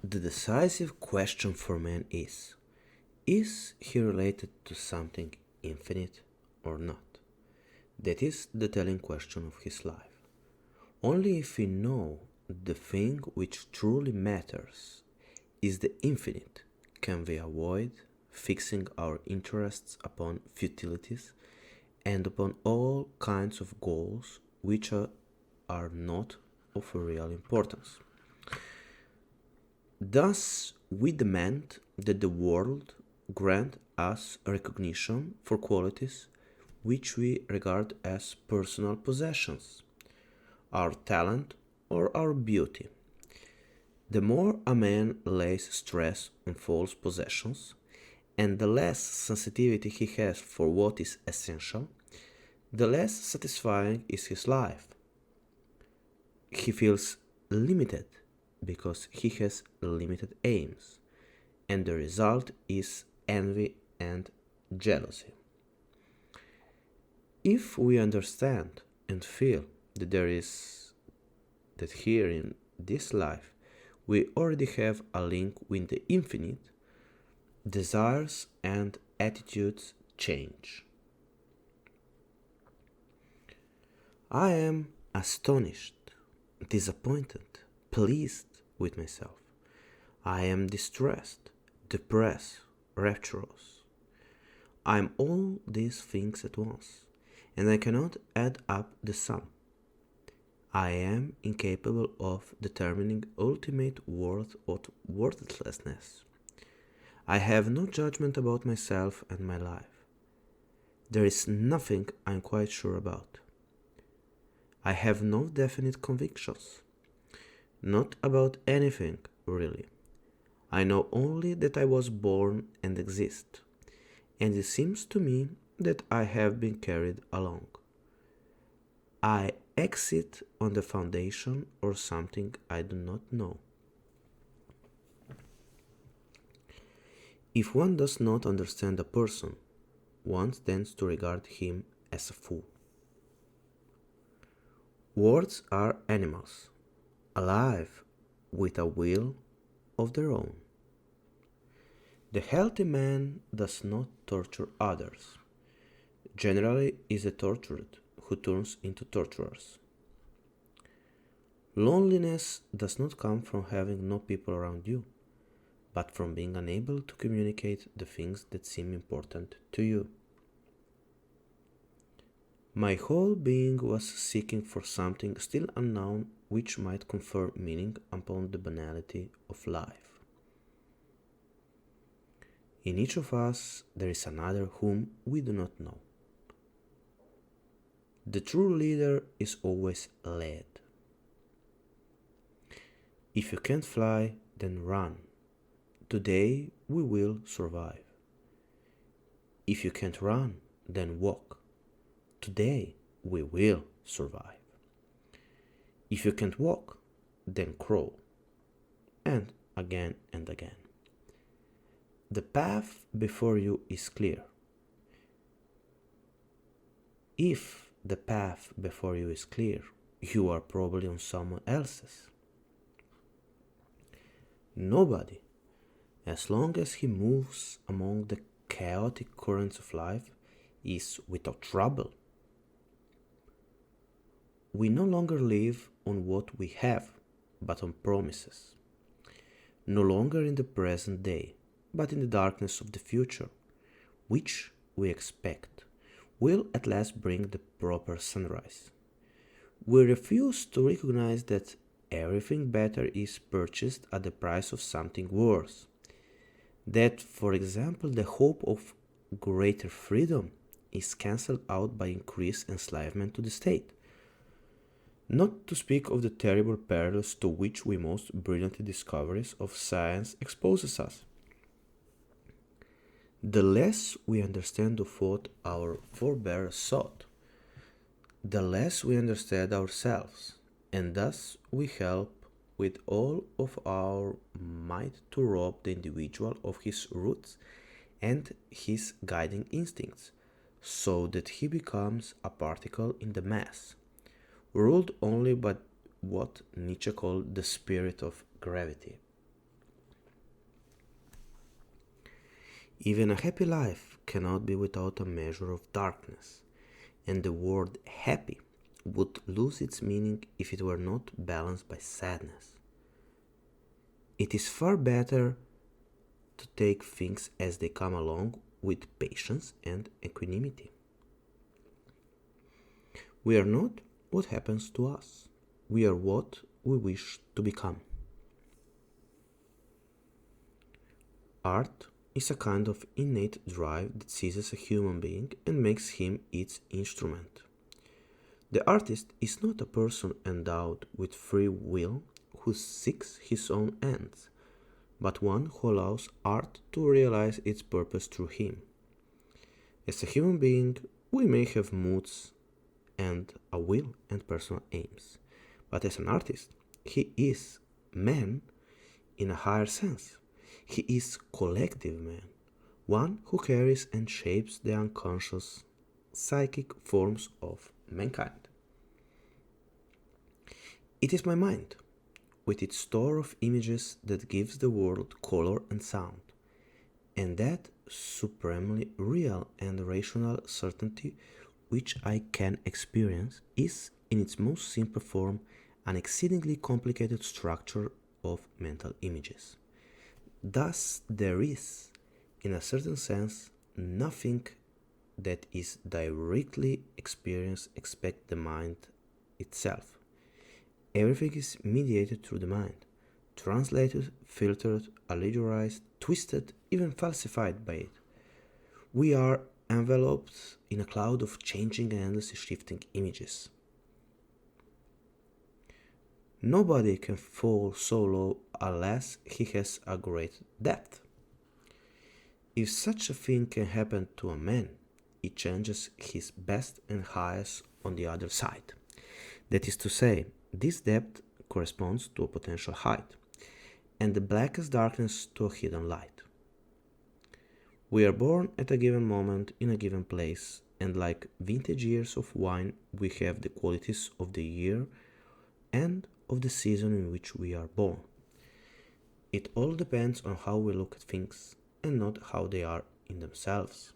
The decisive question for man is he related to something infinite or not? That is the telling question of his life. Only if we know the thing which truly matters is the infinite can we avoid fixing our interests upon futilities and upon all kinds of goals which are not of real importance. Thus, we demand that the world grant us recognition for qualities which we regard as personal possessions, our talent or our beauty. The more a man lays stress on false possessions, and the less sensitivity he has for what is essential, the less satisfying is his life. He feels limited because he has limited aims, and the result is envy and jealousy. If we understand and feel that here in this life we already have a link with the infinite, desires and attitudes change. I am astonished, disappointed, pleased with myself. I am distressed, depressed, rapturous. I am all these things at once, and I cannot add up the sum. I am incapable of determining ultimate worth or worthlessness. I have no judgment about myself and my life. There is nothing I am quite sure about. I have no definite convictions. Not about anything, really. I know only that I was born and exist, and it seems to me that I have been carried along. I exit on the foundation or something I do not know. If one does not understand a person, one tends to regard him as a fool. Words are animals, alive with a will of their own. The healthy man does not torture others. Generally is the tortured who turns into torturers. Loneliness does not come from having no people around you, but from being unable to communicate the things that seem important to you. My whole being was seeking for something still unknown which might confer meaning upon the banality of life. In each of us there is another whom we do not know. The true leader is always led. If you can't fly, then run. Today we will survive. If you can't run, then walk. Today we will survive. If you can't walk, then crawl. And again and again. The path before you is clear. If the path before you is clear, you are probably on someone else's. Nobody, as long as he moves among the chaotic currents of life, is without trouble. We no longer live on what we have, but on promises. No longer in the present day, but in the darkness of the future, which we expect will at last bring the proper sunrise. We refuse to recognize that everything better is purchased at the price of something worse. That, for example, the hope of greater freedom is cancelled out by increased enslavement to the state. Not to speak of the terrible perils to which we most brilliant discoveries of science exposes us. The less we understand of what our forebears sought, the less we understand ourselves, and thus we help with all of our might to rob the individual of his roots and his guiding instincts, so that he becomes a particle in the mass, ruled only by what Nietzsche called the spirit of gravity. Even a happy life cannot be without a measure of darkness, and the word happy would lose its meaning if it were not balanced by sadness. It is far better to take things as they come along with patience and equanimity. We are not what happens to us, we are what we wish to become. Art is a kind of innate drive that seizes a human being and makes him its instrument. The artist is not a person endowed with free will who seeks his own ends, but one who allows art to realize its purpose through him. As a human being, we may have moods and a will and personal aims, but as an artist, he is man in a higher sense. He is collective man, one who carries and shapes the unconscious psychic forms of mankind. It is my mind, with its store of images, that gives the world color and sound, and that supremely real and rational certainty which I can experience is, in its most simple form, an exceedingly complicated structure of mental images. Thus, there is, in a certain sense, nothing that is directly experienced except the mind itself. Everything is mediated through the mind, translated, filtered, allegorized, twisted, even falsified by it. We are enveloped in a cloud of changing and endlessly shifting images. Nobody can fall so low unless he has a great depth. If such a thing can happen to a man, it changes his best and highest on the other side. That is to say, this depth corresponds to a potential height, and the blackest darkness to a hidden light. We are born at a given moment in a given place, and like vintage years of wine, we have the qualities of the year and of the season in which we are born. It all depends on how we look at things and not how they are in themselves.